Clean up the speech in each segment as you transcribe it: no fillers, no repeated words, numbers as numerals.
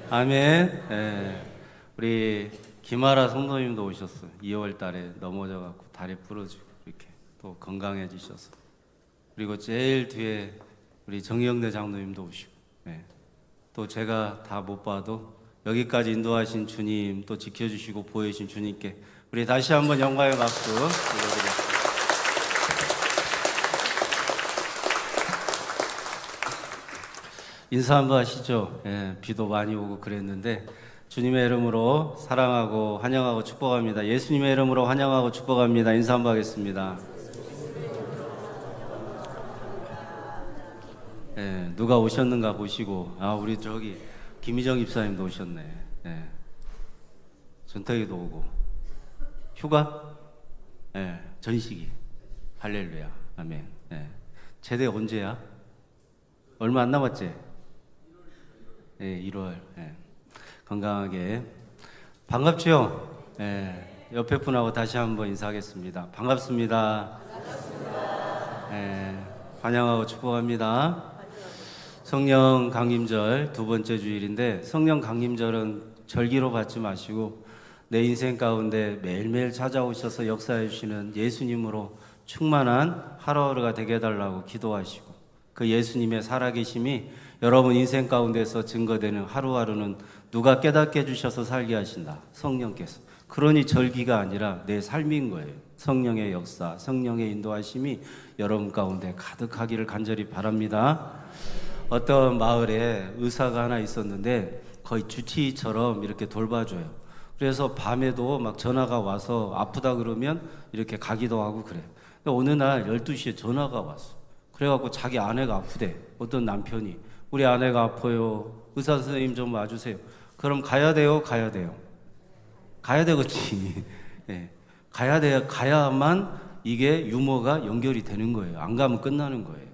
아멘. 예. 우리 김아라 성도님도 오셨어요. 2월 달에 넘어져갖고 다리 부러지고 이렇게 또 건강해지셔서. 그리고 제일 뒤에 우리 정영대 장로님도 오시고. 예. 또 제가 다 못 봐도 여기까지 인도하신 주님, 또 지켜주시고 보여주신 주님께 우리 다시 한번 영광의 박수 드려드립니다. 인사 한번 하시죠. 예, 비도 많이 오고 그랬는데 주님의 이름으로 사랑하고 환영하고 축복합니다. 예수님의 이름으로 환영하고 축복합니다. 인사 한번 하겠습니다. 예, 누가 오셨는가 보시고, 우리 저기 김희정 입사님도 오셨네. 예, 전태기도 오고. 휴가? 예, 전식이. 할렐루야. 아멘. 예. 제대 언제야? 얼마 안 남았지? 예, 1월. 예. 건강하게. 반갑죠? 예. 옆에 분하고 다시 한번 인사하겠습니다. 반갑습니다. 예. 환영하고 축복합니다. 성령 강림절 두 번째 주일인데, 성령 강림절은 절기로 받지 마시고 내 인생 가운데 매일매일 찾아오셔서 역사해 주시는 예수님으로 충만한 하루하루가 되게 해달라고 기도하시고, 그 예수님의 살아계심이 여러분 인생 가운데서 증거되는 하루하루는 누가 깨닫게 해주셔서 살게 하신다? 성령께서. 그러니 절기가 아니라 내 삶인 거예요. 성령의 역사, 성령의 인도하심이 여러분 가운데 가득하기를 간절히 바랍니다. 어떤 마을에 의사가 하나 있었는데 거의 주치의처럼 이렇게 돌봐줘요. 그래서 밤에도 막 전화가 와서 아프다 그러면 이렇게 가기도 하고 그래요. 어느 날 12시에 전화가 왔어. 그래갖고 자기 아내가 아프대. 어떤 남편이 우리 아내가 아파요. 의사 선생님 좀 와주세요. 그럼 가야 돼요? 가야 돼요? 가야 되겠지. 네. 가야 돼요. 가야만 이게 유머가 연결이 되는 거예요. 안 가면 끝나는 거예요.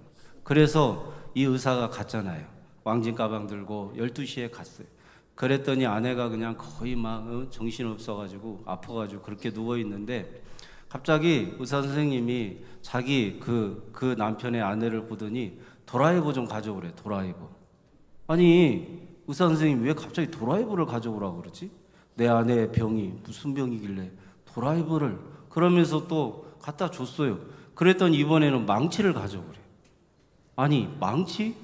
그래서 이 의사가 갔잖아요. 왕진 가방 들고 12시에 갔어요. 그랬더니 아내가 그냥 거의 막 정신없어가지고 아파가지고 그렇게 누워있는데 갑자기 의사 선생님이 자기 그 남편의 아내를 보더니 드라이버 좀 가져오래. 드라이버. 아니 의사 선생님이 왜 갑자기 드라이버를 가져오라고 그러지? 내 아내의 병이 무슨 병이길래 드라이버를. 그러면서 또 갖다 줬어요. 그랬더니 이번에는 망치를 가져오래. 아니 망치?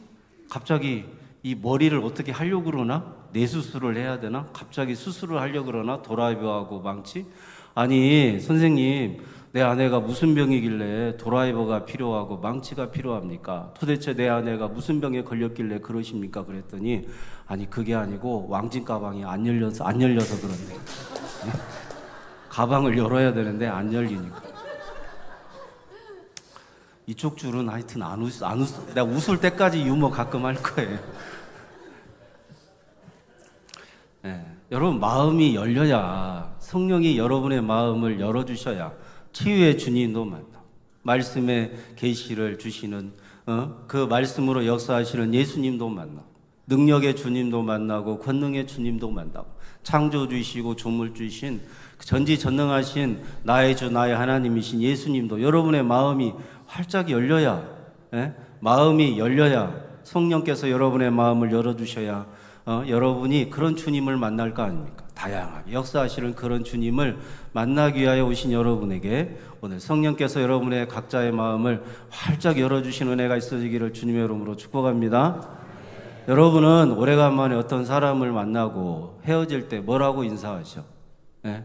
갑자기 이 머리를 어떻게 하려고 그러나? 뇌수술을 해야 되나? 갑자기 수술을 하려고 그러나? 드라이버하고 망치? 아니 선생님, 내 아내가 무슨 병이길래 드라이버가 필요하고 망치가 필요합니까? 도대체 내 아내가 무슨 병에 걸렸길래 그러십니까? 그랬더니 아니 그게 아니고 왕진 가방이 안 열려서 그런데. 가방을 열어야 되는데 안 열리니까. 이쪽 줄은 하여튼 안 웃. 내가 웃을 때까지 유머 가끔 할 거예요. 네, 여러분 마음이 열려야, 성령이 여러분의 마음을 열어주셔야 치유의 주님도 만나, 말씀의 계시를 주시는 그 말씀으로 역사하시는 예수님도 만나, 능력의 주님도 만나고 권능의 주님도 만나고, 창조주이시고 조물주이신 전지전능하신 나의 주 나의 하나님이신 예수님도 여러분의 마음이 활짝 열려야, 마음이 열려야 성령께서 여러분의 마음을 열어주셔야 여러분이 그런 주님을 만날 거 아닙니까? 다양하게 역사하시는 그런 주님을 만나기 위하여 오신 여러분에게 오늘 성령께서 여러분의 각자의 마음을 활짝 열어주신 은혜가 있어지기를 주님의 이름으로 축복합니다. 여러분은 오래간만에 어떤 사람을 만나고 헤어질 때 뭐라고 인사하셔?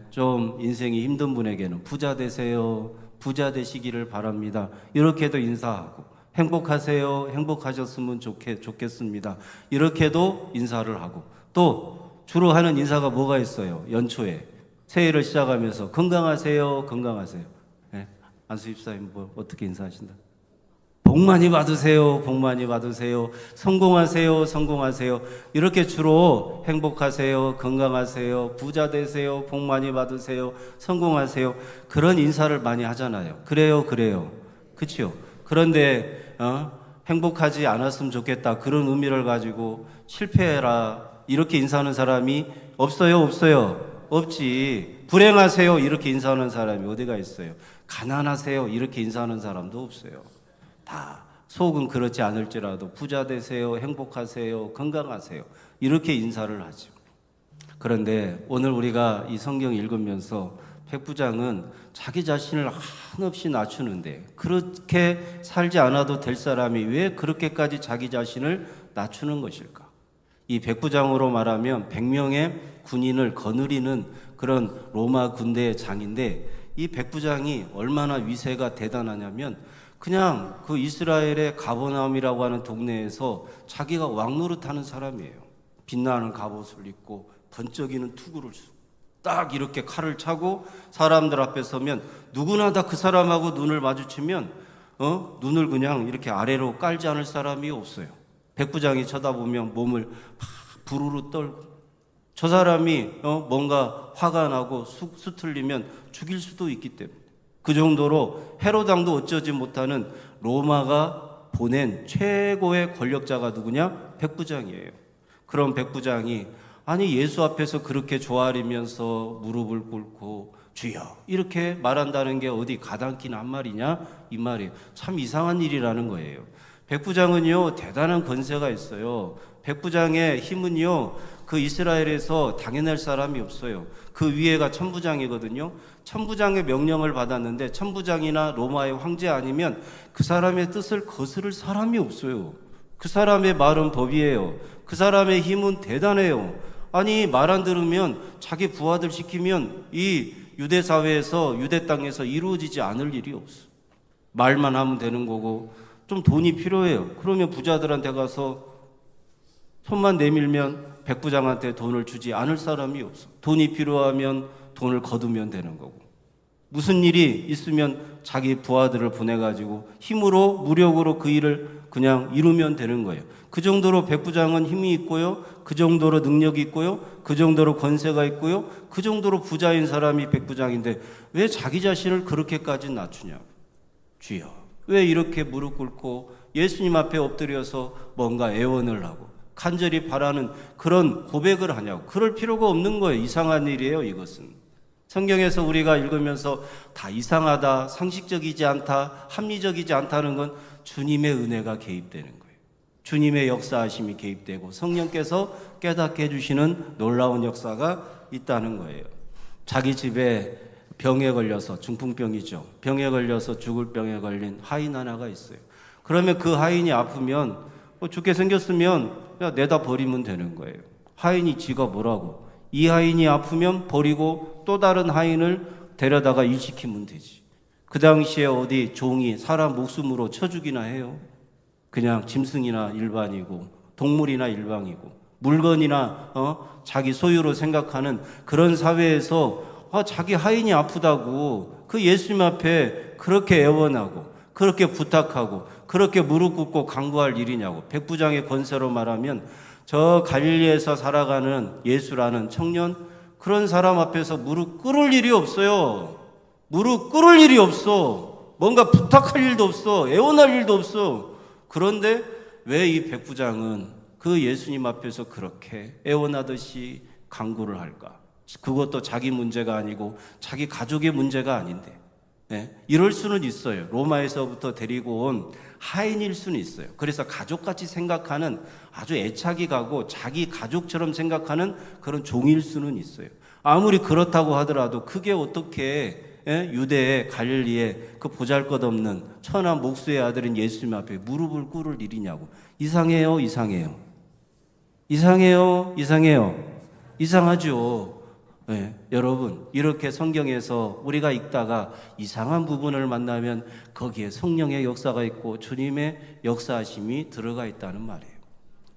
좀 인생이 힘든 분에게는 부자 되세요, 부자 되시기를 바랍니다, 이렇게도 인사하고, 행복하세요, 행복하셨으면 좋겠습니다, 이렇게도 인사를 하고, 또 주로 하는 인사가 뭐가 있어요? 연초에 새해를 시작하면서 건강하세요, 건강하세요. 안수 집사님 뭐 어떻게 인사하신다? 복 많이 받으세요, 복 많이 받으세요, 성공하세요, 성공하세요, 이렇게 주로 행복하세요, 건강하세요, 부자 되세요, 복 많이 받으세요, 성공하세요, 그런 인사를 많이 하잖아요. 그래요, 그치요? 그런데 행복하지 않았으면 좋겠다, 그런 의미를 가지고 실패해라 이렇게 인사하는 사람이 없어요? 없지. 불행하세요 이렇게 인사하는 사람이 어디가 있어요? 가난하세요 이렇게 인사하는 사람도 없어요. 다 속은 그렇지 않을지라도 부자 되세요, 행복하세요, 건강하세요, 이렇게 인사를 하죠. 그런데 오늘 우리가 이 성경 읽으면서 백부장은 자기 자신을 한없이 낮추는데, 그렇게 살지 않아도 될 사람이 왜 그렇게까지 자기 자신을 낮추는 것일까? 이 백부장으로 말하면 100명의 군인을 거느리는 그런 로마 군대의 장인데, 이 백부장이 얼마나 위세가 대단하냐면 그냥 그 이스라엘의 가버나움이라고 하는 동네에서 자기가 왕노릇하는 사람이에요. 빛나는 갑옷을 입고 번쩍이는 투구를 딱 이렇게 칼을 차고 사람들 앞에 서면 누구나 다 그 사람하고 눈을 마주치면 눈을 그냥 이렇게 아래로 깔지 않을 사람이 없어요. 백부장이 쳐다보면 몸을 막 부르르 떨고, 저 사람이 뭔가 화가 나고 수틀리면 죽일 수도 있기 때문에, 그 정도로 헤로당도 어쩌지 못하는 로마가 보낸 최고의 권력자가 누구냐? 백부장이에요. 그런 백부장이 아니 예수 앞에서 그렇게 조아리면서 무릎을 꿇고 주여 이렇게 말한다는 게 어디 가당키나 한 말이냐? 이 말이에요. 참 이상한 일이라는 거예요. 백부장은요 대단한 권세가 있어요. 백부장의 힘은요 그 이스라엘에서 당해낼 사람이 없어요. 그 위에가 천부장이거든요. 천부장의 명령을 받았는데 천부장이나 로마의 황제 아니면 그 사람의 뜻을 거스를 사람이 없어요. 그 사람의 말은 법이에요. 그 사람의 힘은 대단해요. 아니 말 안 들으면 자기 부하들 시키면 이 유대 사회에서 유대 땅에서 이루어지지 않을 일이 없어. 말만 하면 되는 거고, 좀 돈이 필요해요. 그러면 부자들한테 가서 손만 내밀면 백부장한테 돈을 주지 않을 사람이 없어. 돈이 필요하면 돈을 거두면 되는 거고, 무슨 일이 있으면 자기 부하들을 보내가지고 힘으로 무력으로 그 일을 그냥 이루면 되는 거예요. 그 정도로 백부장은 힘이 있고요, 그 정도로 능력이 있고요, 그 정도로 권세가 있고요, 그 정도로 부자인 사람이 백부장인데 왜 자기 자신을 그렇게까지 낮추냐고. 주여 왜 이렇게 무릎 꿇고 예수님 앞에 엎드려서 뭔가 애원을 하고 간절히 바라는 그런 고백을 하냐고. 그럴 필요가 없는 거예요. 이상한 일이에요. 이것은 성경에서 우리가 읽으면서 다 이상하다, 상식적이지 않다, 합리적이지 않다는 건 주님의 은혜가 개입되는 거예요. 주님의 역사하심이 개입되고 성령께서 깨닫게 해주시는 놀라운 역사가 있다는 거예요. 자기 집에 병에 걸려서, 중풍병이죠, 병에 걸려서 죽을 병에 걸린 하인 하나가 있어요. 그러면 그 하인이 아프면 죽게 생겼으면 그냥 내다 버리면 되는 거예요. 하인이 지가 뭐라고. 이 하인이 아프면 버리고 또 다른 하인을 데려다가 일시키면 되지. 그 당시에 어디 종이 사람 목숨으로 쳐 죽이나 해요? 그냥 짐승이나 일반이고 동물이나 일반이고 물건이나 자기 소유로 생각하는 그런 사회에서 자기 하인이 아프다고 그 예수님 앞에 그렇게 애원하고 그렇게 부탁하고 그렇게 무릎 꿇고 간구할 일이냐고. 백부장의 권세로 말하면 저 갈릴리에서 살아가는 예수라는 청년, 그런 사람 앞에서 무릎 꿇을 일이 없어요. 무릎 꿇을 일이 없어. 뭔가 부탁할 일도 없어. 애원할 일도 없어. 그런데 왜 이 백부장은 그 예수님 앞에서 그렇게 애원하듯이 간구를 할까? 그것도 자기 문제가 아니고 자기 가족의 문제가 아닌데. 네? 이럴 수는 있어요. 로마에서부터 데리고 온 하인일 수는 있어요. 그래서 가족같이 생각하는, 아주 애착이 가고 자기 가족처럼 생각하는 그런 종일 수는 있어요. 아무리 그렇다고 하더라도 그게 어떻게 유대의 갈릴리의 그 보잘것없는 천한 목수의 아들인 예수님 앞에 무릎을 꿇을 일이냐고. 이상해요, 이상해요. 이상해요, 이상해요. 이상하죠. 네, 여러분, 이렇게 성경에서 우리가 읽다가 이상한 부분을 만나면 거기에 성령의 역사가 있고 주님의 역사하심이 들어가 있다는 말이에요.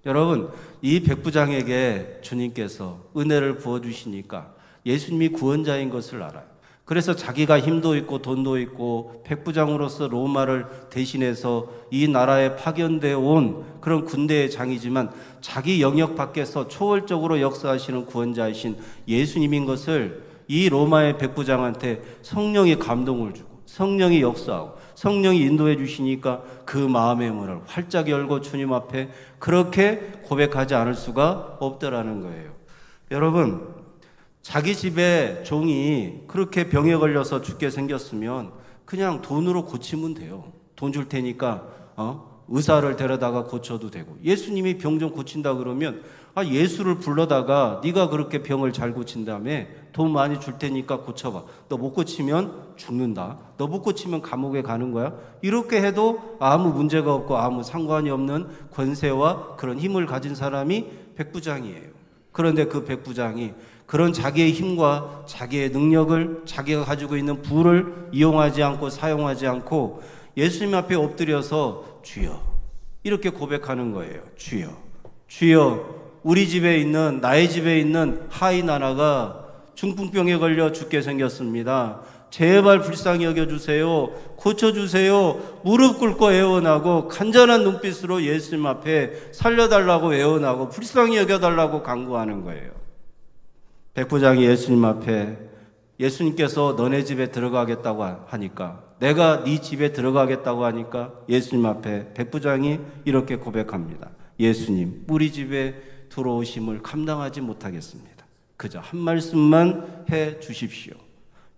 여러분, 이 백부장에게 주님께서 은혜를 부어주시니까 예수님이 구원자인 것을 알아요. 그래서 자기가 힘도 있고 돈도 있고 백부장으로서 로마를 대신해서 이 나라에 파견되어 온 그런 군대의 장이지만 자기 영역 밖에서 초월적으로 역사하시는 구원자이신 예수님인 것을 이 로마의 백부장한테 성령이 감동을 주고 성령이 역사하고 성령이 인도해 주시니까 그 마음의 문을 활짝 열고 주님 앞에 그렇게 고백하지 않을 수가 없더라는 거예요. 여러분, 자기 집에 종이 그렇게 병에 걸려서 죽게 생겼으면 그냥 돈으로 고치면 돼요. 돈 줄 테니까 의사를 데려다가 고쳐도 되고, 예수님이 병 좀 고친다 그러면 예수를 불러다가 네가 그렇게 병을 잘 고친다며 돈 많이 줄 테니까 고쳐봐. 너 못 고치면 죽는다. 너 못 고치면 감옥에 가는 거야. 이렇게 해도 아무 문제가 없고 아무 상관이 없는 권세와 그런 힘을 가진 사람이 백부장이에요. 그런데 그 백부장이 그런 자기의 힘과 자기의 능력을, 자기가 가지고 있는 부를 이용하지 않고 사용하지 않고 예수님 앞에 엎드려서 주여 이렇게 고백하는 거예요. 주여, 주여, 우리 집에 있는, 나의 집에 있는 하인 하나가 중풍병에 걸려 죽게 생겼습니다. 제발 불쌍히 여겨주세요. 고쳐주세요. 무릎 꿇고 애원하고 간절한 눈빛으로 예수님 앞에 살려달라고 애원하고 불쌍히 여겨달라고 간구하는 거예요. 백부장이 예수님 앞에, 예수님께서 너네 집에 들어가겠다고 하니까, 내가 네 집에 들어가겠다고 하니까 예수님 앞에 백부장이 이렇게 고백합니다. 예수님, 우리 집에 들어오심을 감당하지 못하겠습니다. 그저 한 말씀만 해 주십시오.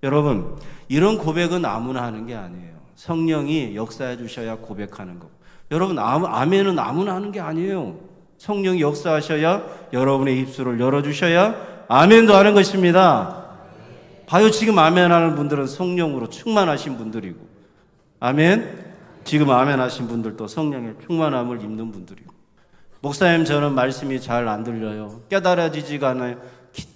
여러분, 이런 고백은 아무나 하는 게 아니에요. 성령이 역사해 주셔야 고백하는 거고. 여러분, 아멘은 아무나 하는 게 아니에요. 성령이 역사하셔야, 여러분의 입술을 열어주셔야 아멘도 하는 것입니다. 봐요, 지금 아멘 하는 분들은 성령으로 충만하신 분들이고, 아멘, 지금 아멘 하신 분들도 성령의 충만함을 입는 분들이고. 목사님, 저는 말씀이 잘 안 들려요. 깨달아지지가 않아요.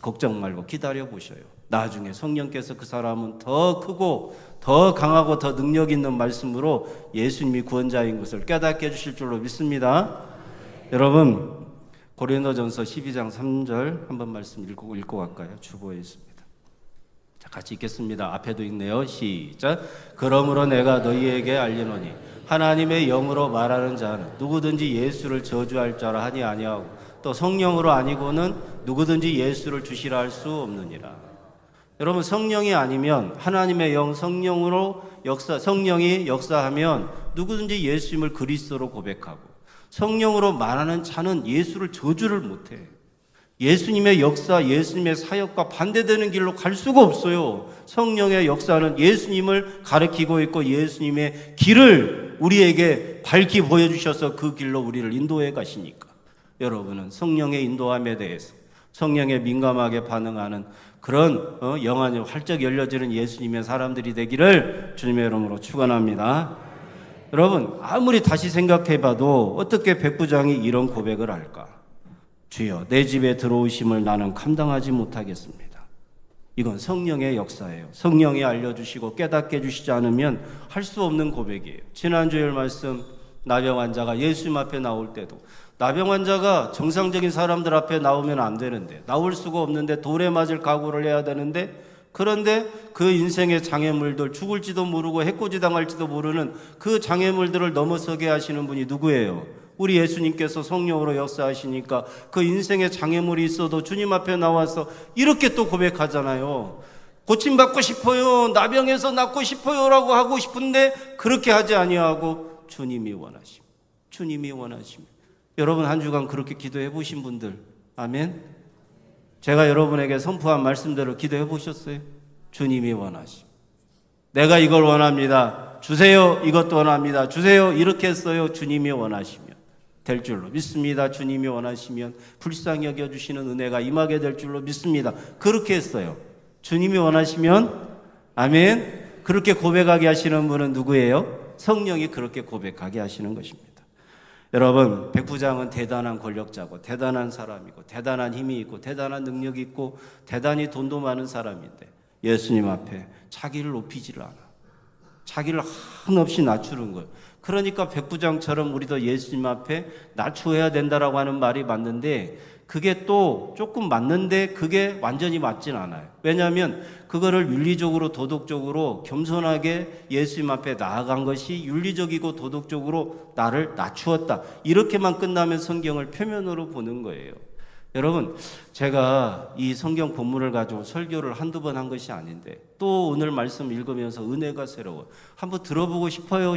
걱정 말고 기다려 보셔요. 나중에 성령께서 그 사람은 더 크고 더 강하고 더 능력 있는 말씀으로 예수님이 구원자인 것을 깨닫게 해주실 줄로 믿습니다. 여러분, 고린도전서 12장 3절 한번 말씀 읽고 갈까요? 주보에 있습니다. 자, 같이 읽겠습니다. 앞에도 읽네요. 시작. 그러므로 내가 너희에게 알리노니 하나님의 영으로 말하는 자는 누구든지 예수를 저주할 자라 하니 아니하고 또 성령으로 아니고는 누구든지 예수를 주시라 할 수 없느니라. 여러분, 성령이 아니면, 하나님의 영 성령으로 성령이 역사하면 누구든지 예수님을 그리스도로 고백하고, 성령으로 말하는 자는 예수를 저주를 못해. 예수님의 역사, 예수님의 사역과 반대되는 길로 갈 수가 없어요. 성령의 역사는 예수님을 가리키고 있고 예수님의 길을 우리에게 밝히 보여주셔서 그 길로 우리를 인도해 가시니까. 여러분은 성령의 인도함에 대해서, 성령에 민감하게 반응하는 그런 영안이 활짝 열려지는 예수님의 사람들이 되기를 주님의 이름으로 축원합니다. 여러분, 아무리 다시 생각해봐도 어떻게 백부장이 이런 고백을 할까? 주여, 내 집에 들어오심을 나는 감당하지 못하겠습니다. 이건 성령의 역사예요. 성령이 알려주시고 깨닫게 해주시지 않으면 할 수 없는 고백이에요. 지난주에 말씀, 나병 환자가 예수님 앞에 나올 때도, 나병 환자가 정상적인 사람들 앞에 나오면 안 되는데, 나올 수가 없는데 돌에 맞을 각오를 해야 되는데, 그런데 그 인생의 장애물들, 죽을지도 모르고 해코지 당할지도 모르는 그 장애물들을 넘어서게 하시는 분이 누구예요? 우리 예수님께서 성령으로 역사하시니까 그 인생의 장애물이 있어도 주님 앞에 나와서 이렇게 또 고백하잖아요. 고침받고 싶어요, 나병에서 낫고 싶어요 라고 하고 싶은데 그렇게 하지 아니하고 주님이 원하심, 주님이 원하심. 여러분, 한 주간 그렇게 기도해 보신 분들, 아멘? 제가 여러분에게 선포한 말씀대로 기도해 보셨어요? 주님이 원하심. 내가 이걸 원합니다. 주세요. 이것도 원합니다. 주세요. 이렇게 했어요. 주님이 원하시면 될 줄로 믿습니다. 주님이 원하시면 불쌍히 여겨주시는 은혜가 임하게 될 줄로 믿습니다. 그렇게 했어요. 주님이 원하시면, 아멘. 그렇게 고백하게 하시는 분은 누구예요? 성령이 그렇게 고백하게 하시는 것입니다. 여러분, 백부장은 대단한 권력자고 대단한 사람이고 대단한 힘이 있고 대단한 능력이 있고 대단히 돈도 많은 사람인데 예수님 앞에 자기를 높이지를 않아. 자기를 한없이 낮추는 거예요. 그러니까 백부장처럼 우리도 예수님 앞에 낮추어야 된다라고 하는 말이 맞는데, 그게 또 조금 맞는데 그게 완전히 맞진 않아요. 왜냐하면 그거를 윤리적으로 도덕적으로 겸손하게 예수님 앞에 나아간 것이 윤리적이고 도덕적으로 나를 낮추었다, 이렇게만 끝나면 성경을 표면으로 보는 거예요. 여러분, 제가 이 성경 본문을 가지고 설교를 한두 번 한 것이 아닌데 또 오늘 말씀 읽으면서 은혜가 새로워. 한번 들어보고 싶어요.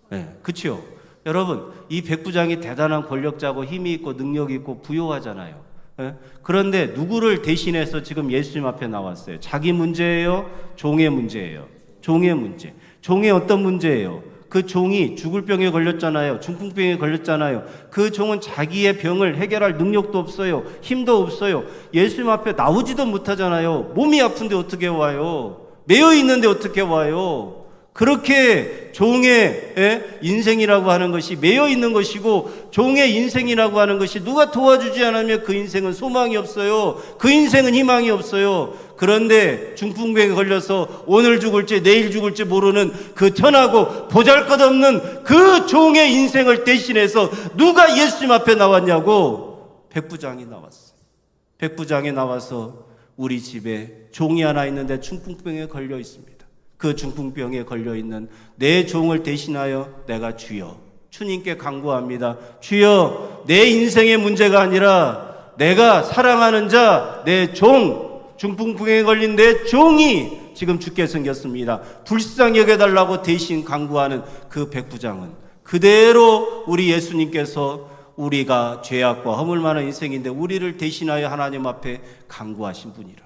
네, 그렇죠? 여러분, 이 백부장이 대단한 권력자고 힘이 있고 능력이 있고 부유하잖아요. 네? 그런데 누구를 대신해서 지금 예수님 앞에 나왔어요? 자기 문제예요? 종의 문제예요? 종의 문제. 종의 어떤 문제예요? 그 종이 죽을 병에 걸렸잖아요. 중풍병에 걸렸잖아요. 그 종은 자기의 병을 해결할 능력도 없어요. 힘도 없어요. 예수님 앞에 나오지도 못하잖아요. 몸이 아픈데 어떻게 와요? 매여 있는데 어떻게 와요? 그렇게 종의 인생이라고 하는 것이 매여 있는 것이고, 종의 인생이라고 하는 것이 누가 도와주지 않으면 그 인생은 소망이 없어요. 그 인생은 희망이 없어요. 그런데 중풍병에 걸려서 오늘 죽을지 내일 죽을지 모르는 그 천하고 보잘것없는 그 종의 인생을 대신해서 누가 예수님 앞에 나왔냐고? 백부장이 나왔어요. 백부장이 나와서 우리 집에 종이 하나 있는데 중풍병에 걸려 있습니다. 그 중풍병에 걸려있는 내 종을 대신하여 내가 주여, 주님께 간구합니다. 주여, 내 인생의 문제가 아니라 내가 사랑하는 자, 내 종, 중풍병에 걸린 내 종이 지금 죽게 생겼습니다. 불쌍히 여겨달라고 대신 간구하는 그 백부장은 그대로 우리 예수님께서 우리가 죄악과 허물 많은 인생인데 우리를 대신하여 하나님 앞에 간구하신 분이라.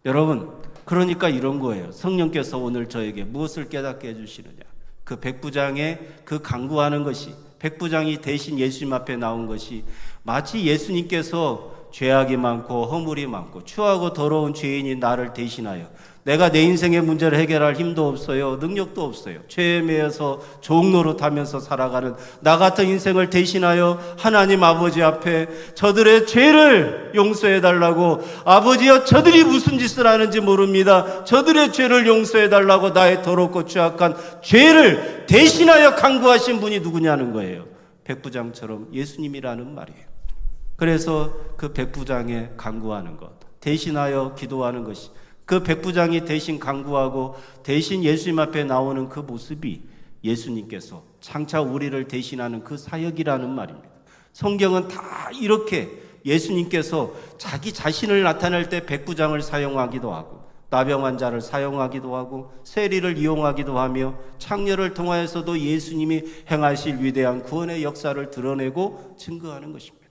여러분, 그러니까 이런 거예요. 성령께서 오늘 저에게 무엇을 깨닫게 해주시느냐. 그 백부장의 그 간구하는 것이, 백부장이 대신 예수님 앞에 나온 것이 마치 예수님께서 죄악이 많고 허물이 많고 추하고 더러운 죄인이 나를 대신하여 내가 내 인생의 문제를 해결할 힘도 없어요. 능력도 없어요. 죄에 매여서 종노릇하면서 살아가는 나 같은 인생을 대신하여 하나님 아버지 앞에 저들의 죄를 용서해달라고, 아버지여 저들이 무슨 짓을 하는지 모릅니다. 저들의 죄를 용서해달라고 나의 더럽고 취약한 죄를 대신하여 간구하신 분이 누구냐는 거예요. 백부장처럼 예수님이라는 말이에요. 그래서 그 백부장의 간구하는 것, 대신하여 기도하는 것이, 그 백부장이 대신 간구하고 대신 예수님 앞에 나오는 그 모습이 예수님께서 장차 우리를 대신하는 그 사역이라는 말입니다. 성경은 다 이렇게 예수님께서 자기 자신을 나타낼 때 백부장을 사용하기도 하고, 나병 환자를 사용하기도 하고, 세리를 이용하기도 하며, 창녀를 통하여서도 예수님이 행하실 위대한 구원의 역사를 드러내고 증거하는 것입니다.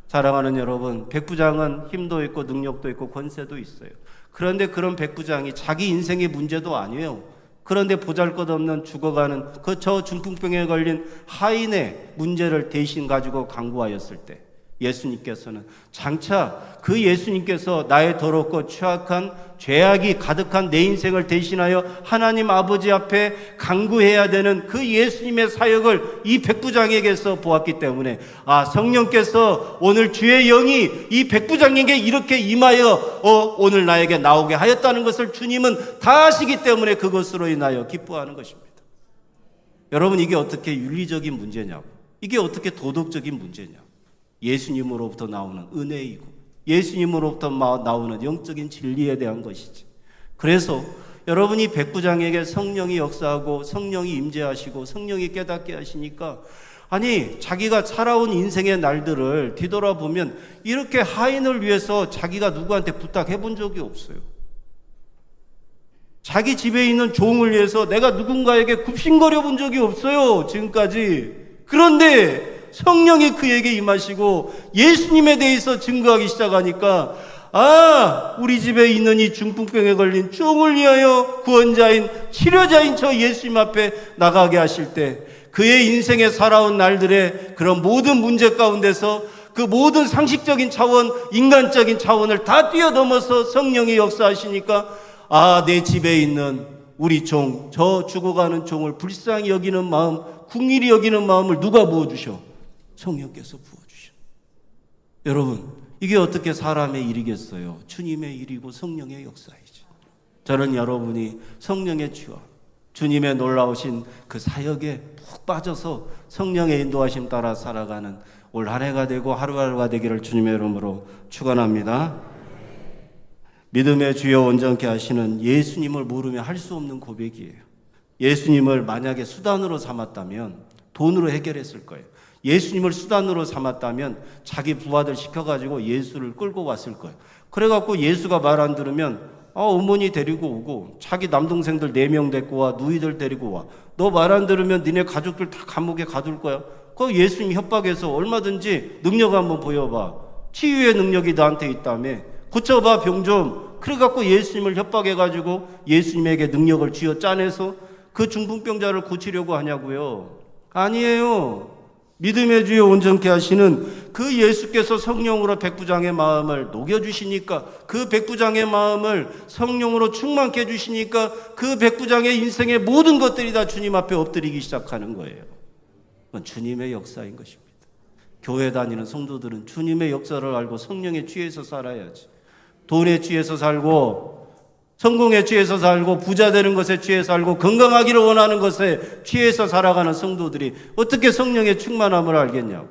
사랑하는 여러분, 백부장은 힘도 있고 능력도 있고 권세도 있어요. 그런데 그런 백부장이 자기 인생의 문제도 아니에요. 그런데 보잘것없는 죽어가는 그 저 중풍병에 걸린 하인의 문제를 대신 가지고 간구하였을 때 예수님께서는 장차 그 예수님께서 나의 더럽고 취약한 죄악이 가득한 내 인생을 대신하여 하나님 아버지 앞에 간구해야 되는 그 예수님의 사역을 이 백부장에게서 보았기 때문에, 아, 성령께서 오늘 주의 영이 이 백부장에게 이렇게 임하여 오늘 나에게 나오게 하였다는 것을 주님은 다 아시기 때문에 그것으로 인하여 기뻐하는 것입니다. 여러분, 이게 어떻게 윤리적인 문제냐고, 이게 어떻게 도덕적인 문제냐고. 예수님으로부터 나오는 은혜이고 예수님으로부터 나오는 영적인 진리에 대한 것이지. 그래서 여러분이 백부장에게 성령이 역사하고 성령이 임재하시고 성령이 깨닫게 하시니까, 아니, 자기가 살아온 인생의 날들을 뒤돌아보면 이렇게 하인을 위해서 자기가 누구한테 부탁해 본 적이 없어요. 자기 집에 있는 종을 위해서 내가 누군가에게 굽신거려 본 적이 없어요, 지금까지. 그런데 성령이 그에게 임하시고 예수님에 대해서 증거하기 시작하니까, 아, 우리 집에 있는 이 중풍병에 걸린 종을 위하여 구원자인 치료자인 저 예수님 앞에 나가게 하실 때 그의 인생에 살아온 날들의 그런 모든 문제 가운데서 그 모든 상식적인 차원, 인간적인 차원을 다 뛰어넘어서 성령이 역사하시니까, 아, 내 집에 있는 우리 종, 저 죽어가는 종을 불쌍히 여기는 마음, 궁일이 여기는 마음을 누가 부어주셔? 성령께서 부어주셔. 여러분, 이게 어떻게 사람의 일이겠어요? 주님의 일이고 성령의 역사이죠. 저는 여러분이 성령의 취와 주님의 놀라우신 그 사역에 푹 빠져서 성령의 인도하심 따라 살아가는 올 한 해가 되고 하루하루가 되기를 주님의 이름으로 축원합니다. 믿음의 주여 온전케 하시는 예수님을 모르면 할 수 없는 고백이에요. 예수님을 만약에 수단으로 삼았다면 돈으로 해결했을 거예요. 예수님을 수단으로 삼았다면 자기 부하들 시켜가지고 예수를 끌고 왔을 거예요. 그래갖고 예수가 말 안 들으면 어머니 데리고 오고 자기 남동생들 4명 데리고 와, 누이들 데리고 와. 너 말 안 들으면 니네 가족들 다 감옥에 가둘 거야. 그 예수님 협박해서 얼마든지 능력 한번 보여봐. 치유의 능력이 너한테 있다며. 고쳐봐, 병 좀. 그래갖고 예수님을 협박해가지고 예수님에게 능력을 쥐어 짜내서 그 중풍병자를 고치려고 하냐고요? 아니에요. 믿음의 주에 온전케 하시는 그 예수께서 성령으로 백부장의 마음을 녹여주시니까, 그 백부장의 마음을 성령으로 충만케 해주시니까 그 백부장의 인생의 모든 것들이 다 주님 앞에 엎드리기 시작하는 거예요. 그건 주님의 역사인 것입니다. 교회 다니는 성도들은 주님의 역사를 알고 성령에 취해서 살아야지. 돈에 취해서 살고 성공에 취해서 살고 부자 되는 것에 취해서 살고 건강하기를 원하는 것에 취해서 살아가는 성도들이 어떻게 성령의 충만함을 알겠냐고.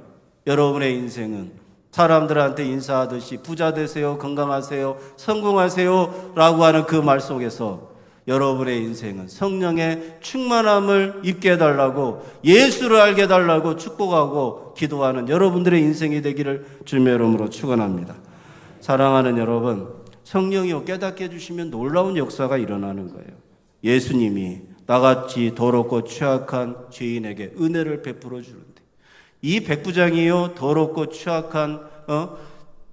여러분의 인생은 사람들한테 인사하듯이 부자 되세요, 건강하세요, 성공하세요 라고 하는 그 말 속에서 여러분의 인생은 성령의 충만함을 입게 해달라고, 예수를 알게 해달라고 축복하고 기도하는 여러분들의 인생이 되기를 주님의 이름으로 축원합니다. 사랑하는 여러분, 성령이요 깨닫게 해주시면 놀라운 역사가 일어나는 거예요. 예수님이 나같이 더럽고 취약한 죄인에게 은혜를 베풀어 주는데, 이 백부장이요 더럽고 취약한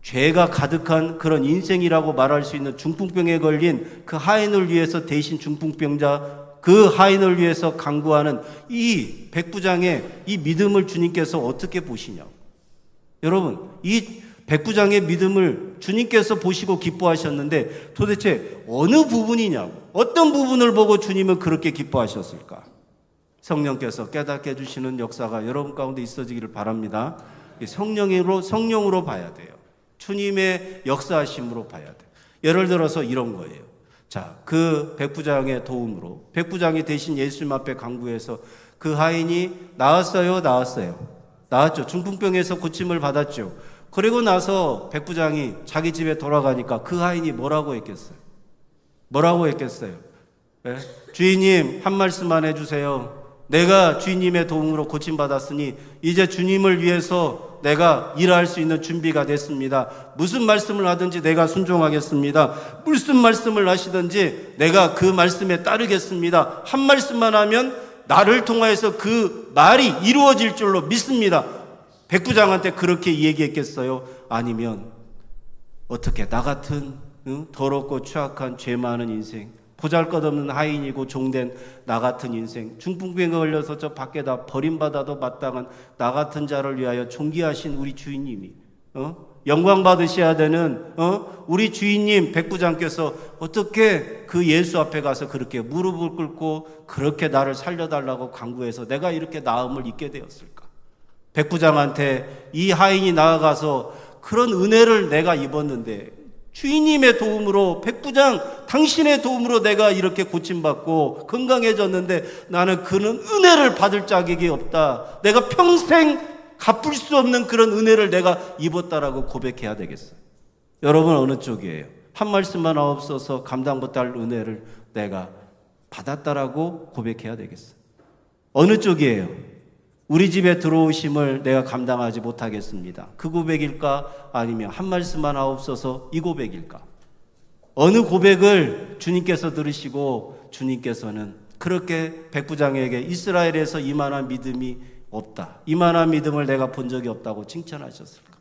죄가 가득한 그런 인생이라고 말할 수 있는 중풍병에 걸린 그 하인을 위해서 대신 중풍병자, 그 하인을 위해서 간구하는 이 백부장의 이 믿음을 주님께서 어떻게 보시냐고. 여러분, 이 백부장의 믿음을 주님께서 보시고 기뻐하셨는데 도대체 어느 부분이냐고, 어떤 부분을 보고 주님은 그렇게 기뻐하셨을까? 성령께서 깨닫게 해주시는 역사가 여러분 가운데 있어지기를 바랍니다. 성령으로 봐야 돼요. 주님의 역사하심으로 봐야 돼요. 예를 들어서 이런 거예요. 자, 그 백부장의 도움으로 백부장이 대신 예수님 앞에 간구해서 그 하인이 나았어요? 나았죠. 중풍병에서 고침을 받았죠. 그리고 나서 백부장이 자기 집에 돌아가니까 그 하인이 뭐라고 했겠어요? 네? 주인님, 한 말씀만 해주세요. 내가 주인님의 도움으로 고침받았으니 이제 주님을 위해서 내가 일할 수 있는 준비가 됐습니다. 무슨 말씀을 하든지 내가 순종하겠습니다. 무슨 말씀을 하시든지 내가 그 말씀에 따르겠습니다. 한 말씀만 하면 나를 통하여서 그 말이 이루어질 줄로 믿습니다. 백부장한테 그렇게 얘기했겠어요? 아니면 어떻게 나 같은 더럽고 취약한 죄 많은 인생, 보잘것없는 하인이고 종된 나 같은 인생, 중풍병에 걸려서 저 밖에다 버림받아도 마땅한 나 같은 자를 위하여 존귀하신 우리 주인님이 영광 받으셔야 되는 우리 주인님 백부장께서 어떻게 그 예수 앞에 가서 그렇게 무릎을 꿇고 그렇게 나를 살려달라고 간구해서 내가 이렇게 나음을 입게 되었을까? 백부장한테 이 하인이 나아가서 그런 은혜를 내가 입었는데 주인님의 도움으로, 백부장 당신의 도움으로 내가 이렇게 고침받고 건강해졌는데 나는 그런 은혜를 받을 자격이 없다. 내가 평생 갚을 수 없는 그런 은혜를 내가 입었다라고 고백해야 되겠어요. 여러분 어느 쪽이에요? 한 말씀만 없어서 감당 못할 은혜를 내가 받았다라고 고백해야 되겠어요. 어느 쪽이에요? 우리 집에 들어오심을 내가 감당하지 못하겠습니다. 그 고백일까? 아니면 한 말씀만 하옵소서 이 고백일까? 어느 고백을 주님께서 들으시고 주님께서는 그렇게 백부장에게 이스라엘에서 이만한 믿음이 없다, 이만한 믿음을 내가 본 적이 없다고 칭찬하셨을까?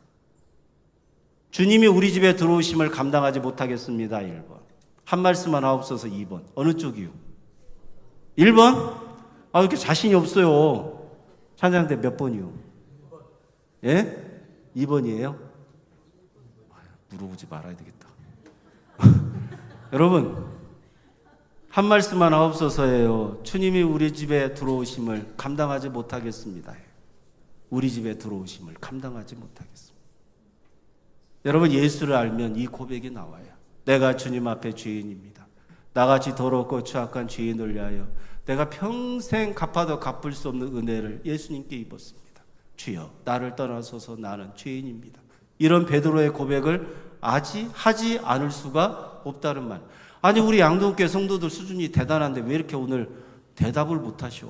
주님이 우리 집에 들어오심을 감당하지 못하겠습니다 1번. 한 말씀만 하옵소서 2번. 어느 쪽이요? 1번? 아, 이렇게 자신이 없어요. 찬양대 몇 번이요? 예? 2번이에요? 물어보지 말아야 되겠다. 여러분, 한 말씀만 하옵소서예요. 주님이 우리 집에 들어오심을 감당하지 못하겠습니다. 우리 집에 들어오심을 감당하지 못하겠습니다. 여러분, 예수를 알면 이 고백이 나와요. 내가 주님 앞에 죄인입니다. 나같이 더럽고 취약한 죄인을 위하여 내가 평생 갚아도 갚을 수 없는 은혜를 예수님께 입었습니다. 주여, 나를 떠나소서 나는 죄인입니다. 이런 베드로의 고백을 하지 않을 수가 없다는 말. 아니, 우리 양동교회 성도들 수준이 대단한데 왜 이렇게 오늘 대답을 못하셔?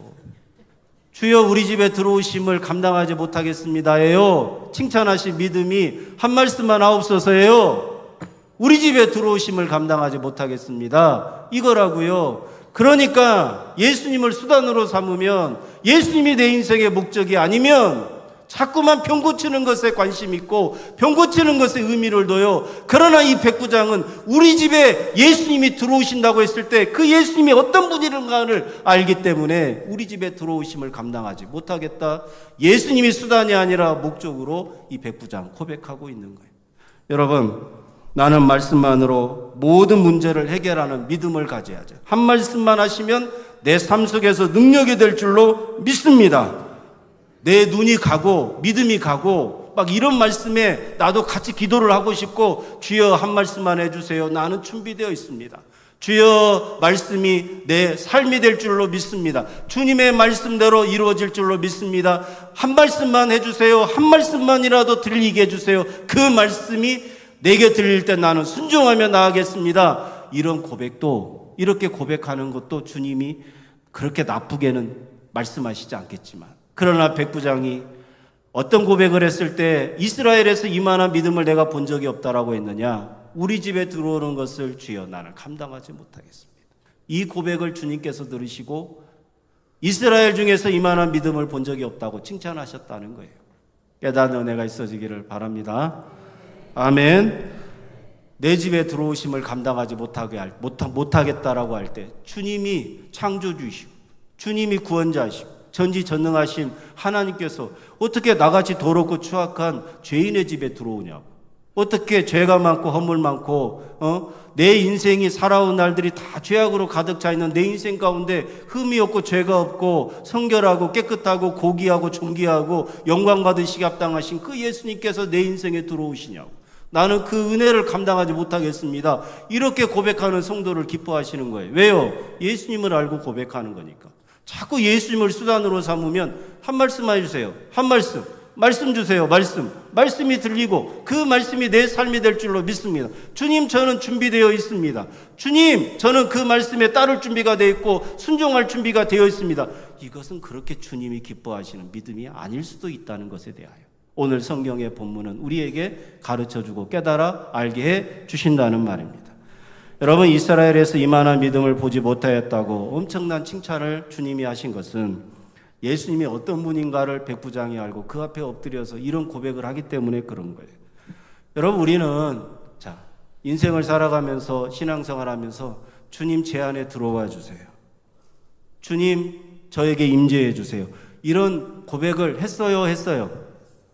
주여, 우리 집에 들어오심을 감당하지 못하겠습니다예요. 칭찬하신 믿음이 한 말씀만 하옵소서예요. 우리 집에 들어오심을 감당하지 못하겠습니다. 이거라고요. 그러니까 예수님을 수단으로 삼으면, 예수님이 내 인생의 목적이 아니면 자꾸만 병 고치는 것에 관심 있고 병 고치는 것에 의미를 둬요. 그러나 이 백부장은 우리 집에 예수님이 들어오신다고 했을 때 그 예수님이 어떤 분인가를 알기 때문에 우리 집에 들어오심을 감당하지 못하겠다. 예수님이 수단이 아니라 목적으로 이 백부장 고백하고 있는 거예요. 여러분, 나는 말씀만으로 모든 문제를 해결하는 믿음을 가져야죠. 한 말씀만 하시면 내 삶 속에서 능력이 될 줄로 믿습니다. 내 눈이 가고 믿음이 가고 막 이런 말씀에 나도 같이 기도를 하고 싶고, 주여 한 말씀만 해주세요. 나는 준비되어 있습니다. 주여 말씀이 내 삶이 될 줄로 믿습니다. 주님의 말씀대로 이루어질 줄로 믿습니다. 한 말씀만 해주세요. 한 말씀만이라도 들리게 해주세요. 그 말씀이 내게 들릴 때 나는 순종하며 나아가겠습니다. 이런 고백도, 이렇게 고백하는 것도 주님이 그렇게 나쁘게는 말씀하시지 않겠지만, 그러나 백부장이 어떤 고백을 했을 때 이스라엘에서 이만한 믿음을 내가 본 적이 없다라고 했느냐? 우리 집에 들어오는 것을 주여 나는 감당하지 못하겠습니다. 이 고백을 주님께서 들으시고 이스라엘 중에서 이만한 믿음을 본 적이 없다고 칭찬하셨다는 거예요. 깨닫는 은혜가 있어지기를 바랍니다. 아멘. 내 집에 들어오심을 감당하지 못하겠다라고 할 때 주님이 창조주이시고 주님이 구원자이시고 전지전능하신 하나님께서 어떻게 나같이 더럽고 추악한 죄인의 집에 들어오냐고, 어떻게 죄가 많고 허물 많고 내 인생이 살아온 날들이 다 죄악으로 가득 차 있는 내 인생 가운데 흠이 없고 죄가 없고 성결하고 깨끗하고 고귀하고 존귀하고 영광받으시기 합당하신 그 예수님께서 내 인생에 들어오시냐고, 나는 그 은혜를 감당하지 못하겠습니다. 이렇게 고백하는 성도를 기뻐하시는 거예요. 왜요? 예수님을 알고 고백하는 거니까. 자꾸 예수님을 수단으로 삼으면 한 말씀만 해주세요. 한 말씀 주세요. 말씀이 들리고 그 말씀이 내 삶이 될 줄로 믿습니다. 주님, 저는 준비되어 있습니다. 주님, 저는 그 말씀에 따를 준비가 되어 있고 순종할 준비가 되어 있습니다. 이것은 그렇게 주님이 기뻐하시는 믿음이 아닐 수도 있다는 것에 대하여 오늘 성경의 본문은 우리에게 가르쳐주고 깨달아 알게 해 주신다는 말입니다. 여러분, 이스라엘에서 이만한 믿음을 보지 못하였다고 엄청난 칭찬을 주님이 하신 것은 예수님이 어떤 분인가를 백부장이 알고 그 앞에 엎드려서 이런 고백을 하기 때문에 그런 거예요. 여러분, 우리는 인생을 살아가면서 신앙생활하면서 주님 제 안에 들어와 주세요. 주님 저에게 임재해 주세요. 이런 고백을 했어요?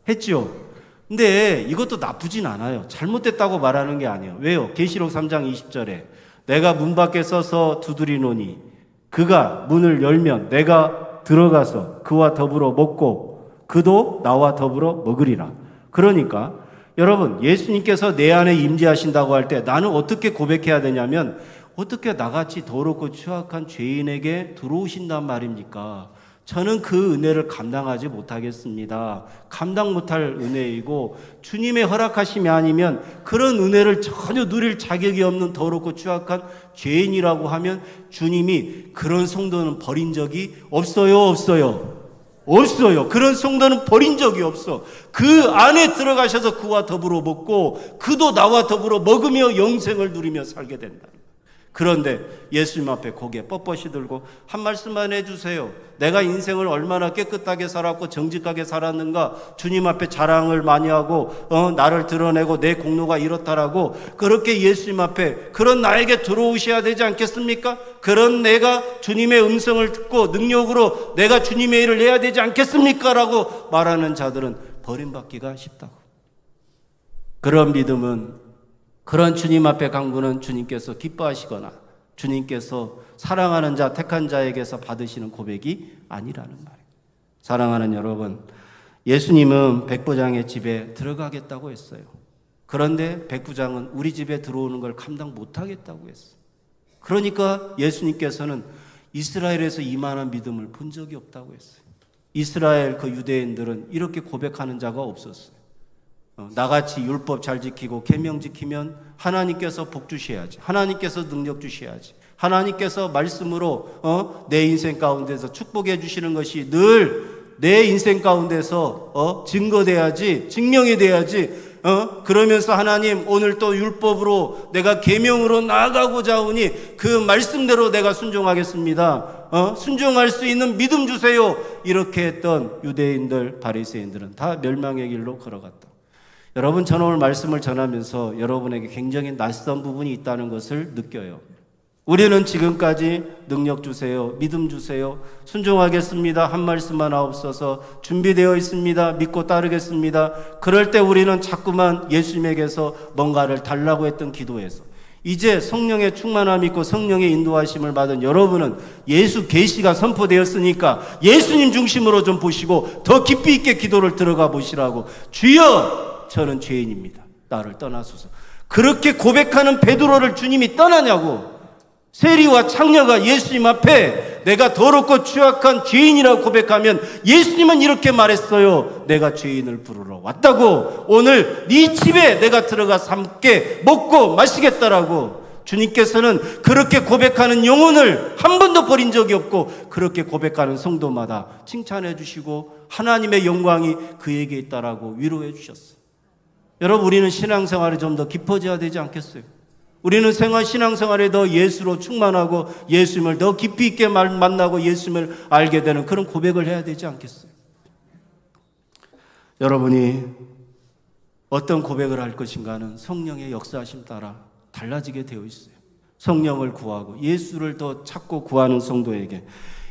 했지요. 근데 이것도 나쁘진 않아요. 잘못됐다고 말하는 게 아니에요. 왜요? 계시록 3장 20절에 내가 문 밖에 서서 두드리노니 그가 문을 열면 내가 들어가서 그와 더불어 먹고 그도 나와 더불어 먹으리라. 그러니까 여러분, 예수님께서 내 안에 임재하신다고 할 때 나는 어떻게 고백해야 되냐면, 어떻게 나같이 더럽고 추악한 죄인에게 들어오신단 말입니까? 저는 그 은혜를 감당하지 못하겠습니다. 감당 못할 은혜이고 주님의 허락하심이 아니면 그런 은혜를 전혀 누릴 자격이 없는 더럽고 추악한 죄인이라고 하면 주님이 그런 성도는 버린 적이 없어요? 그런 성도는 버린 적이 없어. 그 안에 들어가셔서 그와 더불어 먹고 그도 나와 더불어 먹으며 영생을 누리며 살게 된다. 그런데 예수님 앞에 고개 뻣뻣이 들고 한 말씀만 해주세요. 내가 인생을 얼마나 깨끗하게 살았고 정직하게 살았는가 주님 앞에 자랑을 많이 하고 나를 드러내고 내 공로가 이렇다라고 그렇게 예수님 앞에 그런 나에게 들어오셔야 되지 않겠습니까? 그런 내가 주님의 음성을 듣고 능력으로 내가 주님의 일을 해야 되지 않겠습니까? 라고 말하는 자들은 버림받기가 쉽다고. 그런 믿음은, 그런 주님 앞에 간구는 주님께서 기뻐하시거나 주님께서 사랑하는 자, 택한 자에게서 받으시는 고백이 아니라는 말이에요. 사랑하는 여러분, 예수님은 백부장의 집에 들어가겠다고 했어요. 그런데 백부장은 우리 집에 들어오는 걸 감당 못하겠다고 했어요. 그러니까 예수님께서는 이스라엘에서 이만한 믿음을 본 적이 없다고 했어요. 이스라엘 그 유대인들은 이렇게 고백하는 자가 없었어요. 나같이 율법 잘 지키고 계명 지키면 하나님께서 복 주셔야지, 하나님께서 능력 주셔야지, 하나님께서 말씀으로 내 인생 가운데서 축복해 주시는 것이 늘 내 인생 가운데서 증거돼야지, 증명이 돼야지, 그러면서 하나님 오늘 또 율법으로 내가 계명으로 나아가고자 하오니 그 말씀대로 내가 순종하겠습니다. 순종할 수 있는 믿음 주세요. 이렇게 했던 유대인들, 바리새인들은 다 멸망의 길로 걸어갔다. 여러분, 저는 오늘 말씀을 전하면서 여러분에게 굉장히 낯선 부분이 있다는 것을 느껴요. 우리는 지금까지 능력 주세요, 믿음 주세요, 순종하겠습니다 한 말씀만 하옵소서, 준비되어 있습니다, 믿고 따르겠습니다. 그럴 때 우리는 자꾸만 예수님에게서 뭔가를 달라고 했던 기도에서 이제 성령의 충만함 있고 성령의 인도하심을 받은 여러분은 예수 계시가 선포되었으니까 예수님 중심으로 좀 보시고 더 깊이 있게 기도를 들어가 보시라고. 주여, 저는 죄인입니다, 나를 떠나소서. 그렇게 고백하는 베드로를 주님이 떠나냐고. 세리와 창녀가 예수님 앞에 내가 더럽고 취약한 죄인이라고 고백하면 예수님은 이렇게 말했어요. 내가 죄인을 부르러 왔다고. 오늘 네 집에 내가 들어가서 함께 먹고 마시겠다라고. 주님께서는 그렇게 고백하는 영혼을 한 번도 버린 적이 없고 그렇게 고백하는 성도마다 칭찬해 주시고 하나님의 영광이 그에게 있다라고 위로해 주셨어요. 여러분, 우리는 신앙생활이 좀 더 깊어져야 되지 않겠어요? 우리는 신앙생활에 더 예수로 충만하고 예수님을 더 깊이 있게 만나고 예수님을 알게 되는 그런 고백을 해야 되지 않겠어요? 여러분이 어떤 고백을 할 것인가는 성령의 역사하심 따라 달라지게 되어 있어요. 성령을 구하고 예수를 더 찾고 구하는 성도에게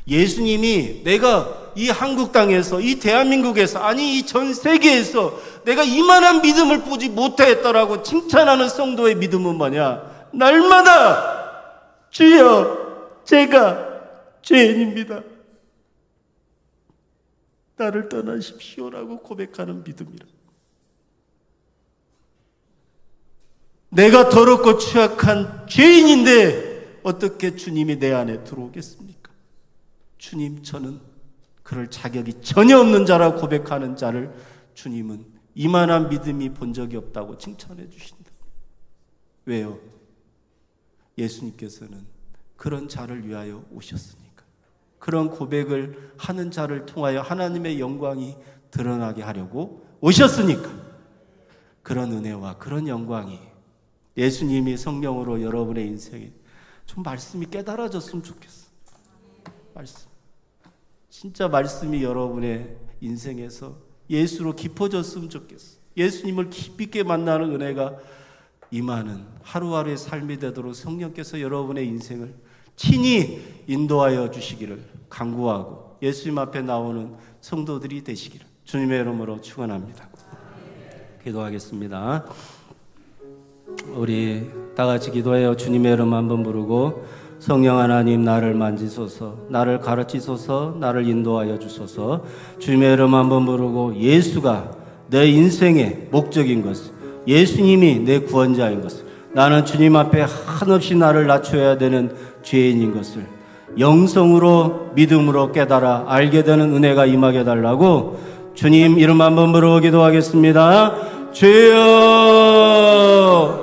예수님이 내가 이 한국 땅에서, 이 대한민국에서, 아니 이 전 세계에서 내가 이만한 믿음을 보지 못했다라고 칭찬하는 성도의 믿음은 뭐냐? 날마다 주여, 제가 죄인입니다, 나를 떠나십시오라고 고백하는 믿음이라. 내가 더럽고 취약한 죄인인데 어떻게 주님이 내 안에 들어오겠습니까? 주님, 저는 그럴 자격이 전혀 없는 자라고 고백하는 자를 주님은 이만한 믿음이 본 적이 없다고 칭찬해 주신다. 왜요? 예수님께서는 그런 자를 위하여 오셨으니까. 그런 고백을 하는 자를 통하여 하나님의 영광이 드러나게 하려고 오셨으니까. 그런 은혜와 그런 영광이 예수님이 성령으로 여러분의 인생에 좀 말씀이 깨달아졌으면 좋겠어. 말씀. 진짜 말씀이 여러분의 인생에서 예수로 깊어졌으면 좋겠어. 예수님을 깊이 있게 만나는 은혜가 임하는 하루하루의 삶이 되도록 성령께서 여러분의 인생을 친히 인도하여 주시기를 간구하고 예수님 앞에 나오는 성도들이 되시기를 주님의 이름으로 축원합니다. 기도하겠습니다. 우리 다 같이 기도해요. 주님의 이름 한번 부르고, 성령 하나님, 나를 만지소서, 나를 가르치소서, 나를 인도하여 주소서. 주님의 이름 한번 부르고, 예수가 내 인생의 목적인 것을, 예수님이 내 구원자인 것을, 나는 주님 앞에 한없이 나를 낮춰야 되는 죄인인 것을 영성으로 믿음으로 깨달아 알게 되는 은혜가 임하게 달라고 주님 이름 한번 부르고 기도하겠습니다. 주여,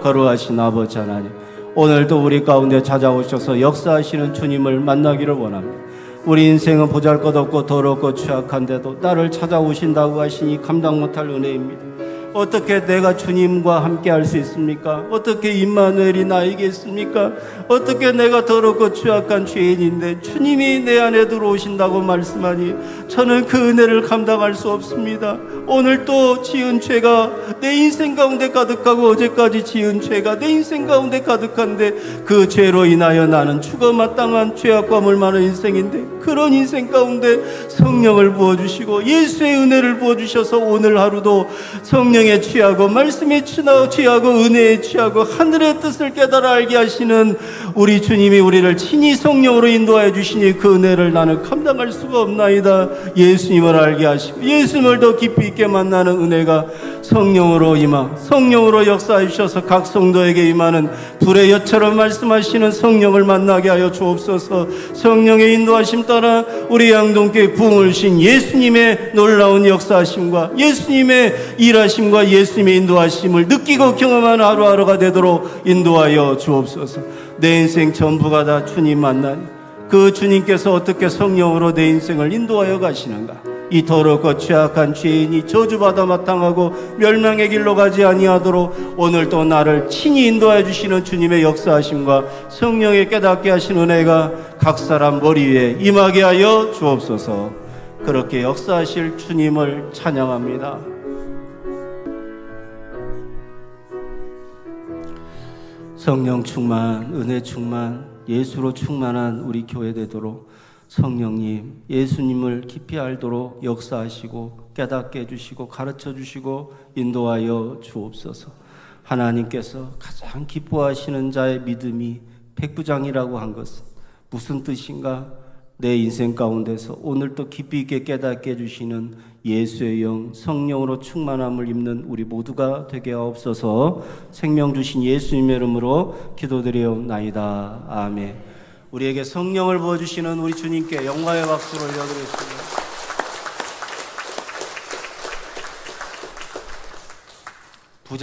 거룩하신 아버지 하나님, 오늘도 우리 가운데 찾아오셔서 역사하시는 주님을 만나기를 원합니다. 우리 인생은 보잘것없고 더럽고 취약한데도 나를 찾아오신다고 하시니 감당 못할 은혜입니다. 어떻게 내가 주님과 함께 할 수 있습니까? 어떻게 임마누엘이 나에게 있습니까? 어떻게 내가 더럽고 취약한 죄인인데 주님이 내 안에 들어오신다고 말씀하니 저는 그 은혜를 감당할 수 없습니다. 오늘 또 지은 죄가 내 인생 가운데 가득하고 어제까지 지은 죄가 내 인생 가운데 가득한데 그 죄로 인하여 나는 죽어 마땅한 죄악과 물만한 인생인데 그런 인생 가운데 성령을 부어주시고 예수의 은혜를 부어주셔서 오늘 하루도 성령에 취하고 말씀에 취하고 은혜에 취하고 하늘의 뜻을 깨달아 알게 하시는 우리 주님이 우리를 친히 성령으로 인도하여 주시니 그 은혜를 나는 감당할 수가 없나이다. 예수님을 알게 하시고 예수님을 더 깊이 있게 만나는 은혜가 성령으로 성령으로 역사해 주셔서 각 성도에게 임하는 불의 엿처럼 말씀하시는 성령을 만나게 하여 주옵소서. 성령의 인도하심 따라 우리 양동교회 부흥을 신 예수님의 놀라운 역사하심과 예수님의 일하심과 예수님의 인도하심을 느끼고 경험하는 하루하루가 되도록 인도하여 주옵소서. 내 인생 전부가 다 주님 만나니 그 주님께서 어떻게 성령으로 내 인생을 인도하여 가시는가? 이 더럽고 취약한 죄인이 저주받아 마땅하고 멸망의 길로 가지 아니하도록 오늘도 나를 친히 인도하여 주시는 주님의 역사하심과 성령의 깨닫게 하신 은혜가 각 사람 머리 위에 임하게 하여 주옵소서. 그렇게 역사하실 주님을 찬양합니다. 성령 충만, 은혜 충만, 예수로 충만한 우리 교회 되도록 성령님, 예수님을 깊이 알도록 역사하시고 깨닫게 해주시고 가르쳐 주시고 인도하여 주옵소서. 하나님께서 가장 기뻐하시는 자의 믿음이 백부장이라고 한 것은 무슨 뜻인가? 내 인생 가운데서 오늘도 깊이 있게 깨닫게 해주시는 예수의 영, 성령으로 충만함을 입는 우리 모두가 되게 하옵소서. 생명 주신 예수님의 이름으로 기도드리옵나이다. 아멘. 우리에게 성령을 부어주시는 우리 주님께 영광의 박수를 올려드리겠습니다.